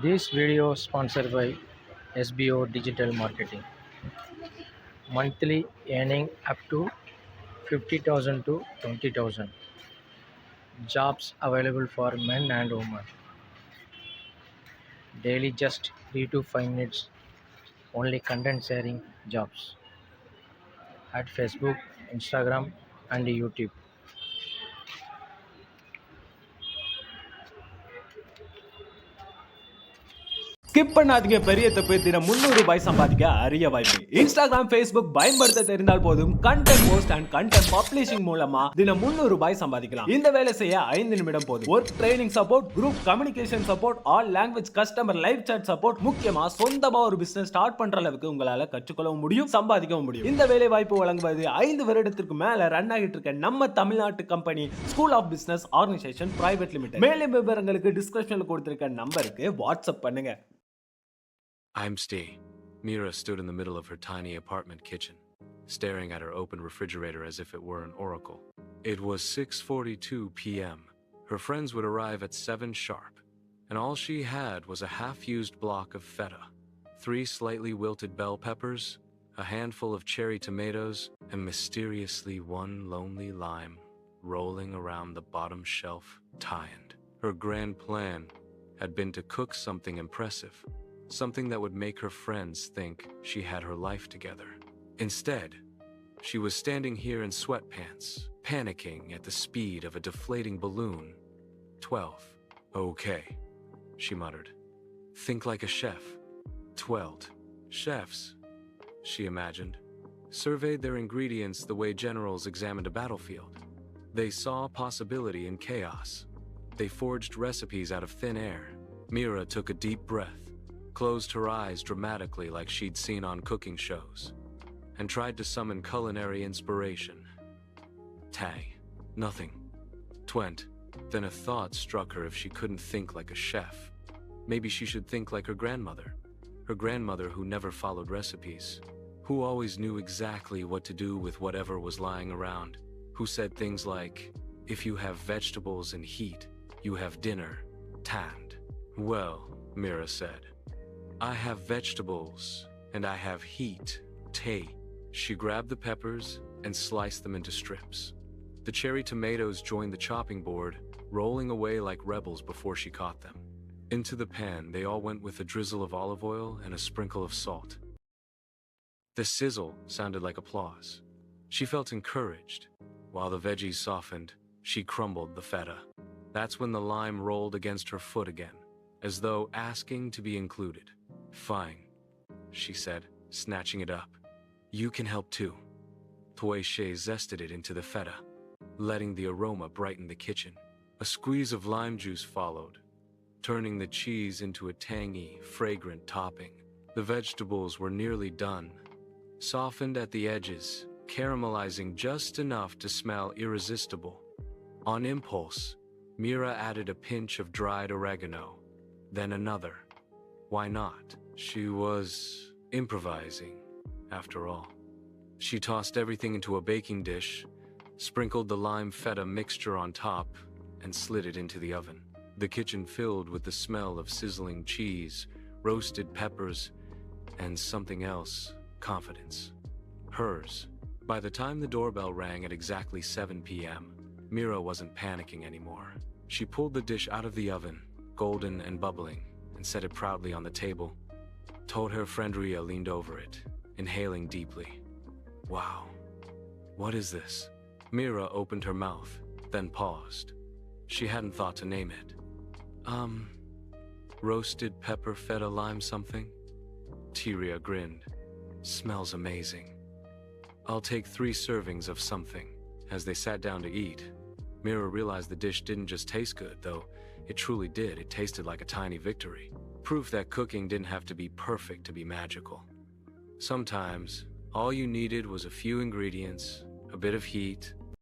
This video sponsored by SBO Digital Marketing. Monthly earning up to 50,000 to 20,000. Jobs available for men and women. Daily just 3 to 5 minutes. Only content sharing jobs at Facebook, Instagram and YouTube. Skip பண்ணாதீங்க. பெரிய தப்பு. தினம் 300 ரூபாய் சம்பாதிக்க அரிய வாய்ப்பு. Instagram, Facebook பயன்படுத்த தெரிந்தால் போதும். Content post and content publishing மூலமா தினம் 300 ரூபாய் சம்பாதிக்கலாம். இந்த வேலை செய்ய 5 நிமிடம் போதும். Work training support, group communication support, all language customer live chat support, முக்கியமா சொந்தமா ஒரு பிசினஸ் ஸ்டார்ட் பண்ற அளவுக்கு உங்களால கற்றுக்கொள்ளவும் முடியும், சம்பாதிக்கவும் முடியும். இந்த வேலை வாய்ப்பு வழங்குவது 5 வருடத்திற்கு மேல ரன் ஆகிட்டு இருக்க நம்ம தமிழ்நாட்டு company school of business organisation private limited. மேலும் விவரங்களுக்கு டிஸ்கிரிப்ஷன்ல கொடுத்திருக்க நம்பருக்கு வாட்ஸ்அப் பண்ணுங்க. I'm Steve. Mira stood in the middle of her tiny apartment kitchen, staring at her open refrigerator as if it were an oracle. It was 6:42 p.m. Her friends would arrive at 7 sharp, and all she had was a half-used block of feta, 3 slightly wilted bell peppers, a handful of cherry tomatoes, and mysteriously 1 lonely lime rolling around the bottom shelf, tied. Her grand plan had been to cook something impressive, something that would make her friends think she had her life together. Instead, she was standing here in sweatpants, panicking at the speed of a deflating balloon. 12. Okay, she muttered. Think like a chef. 12. Chefs, she imagined, surveyed their ingredients the way generals examined a battlefield. They saw possibility in chaos. They forged recipes out of thin air. Mira took a deep breath, closed her eyes dramatically like she'd seen on cooking shows, and tried to summon culinary inspiration. Tang. Nothing. Twent. Then a thought struck her. If she couldn't think like a chef, maybe she should think like her grandmother. Her grandmother who never followed recipes, who always knew exactly what to do with whatever was lying around, who said things like, if you have vegetables and heat, you have dinner. Tanned. Well, Mira said, I have vegetables, and I have heat. Tay. She grabbed the peppers and sliced them into strips. The cherry tomatoes joined the chopping board, rolling away like rebels before she caught them. Into the pan they all went with a drizzle of olive oil and a sprinkle of salt. The sizzle sounded like applause. She felt encouraged. While the veggies softened, she crumbled the feta. That's when the lime rolled against her foot again, as though asking to be included. Fine, she said, snatching it up. You can help too. Toy Shay zested it into the feta, letting the aroma brighten the kitchen. A squeeze of lime juice followed, turning the cheese into a tangy, fragrant topping. The vegetables were nearly done, softened at the edges, caramelizing just enough to smell irresistible. On impulse, Mira added a pinch of dried oregano, then another. Why not? She was improvising, after all. She tossed everything into a baking dish, sprinkled the lime feta mixture on top, and slid it into the oven. The kitchen filled with the smell of sizzling cheese, roasted peppers, and something else, confidence. Hers. By the time the doorbell rang at exactly 7 p.m., Mira wasn't panicking anymore. She pulled the dish out of the oven, golden and bubbling, and set it proudly on the table. Told her friend Ria leaned over it, inhaling deeply. Wow. What is this? Mira opened her mouth, then paused. She hadn't thought to name it. Roasted pepper feta lime something? Ria grinned. Smells amazing. I'll take 3 servings of something. As they sat down to eat, Mira realized the dish didn't just taste good, though it truly did. It tasted like a tiny victory. Proof that cooking didn't have to be perfect to be magical. Sometimes, all you needed was a few ingredients, a bit of heat,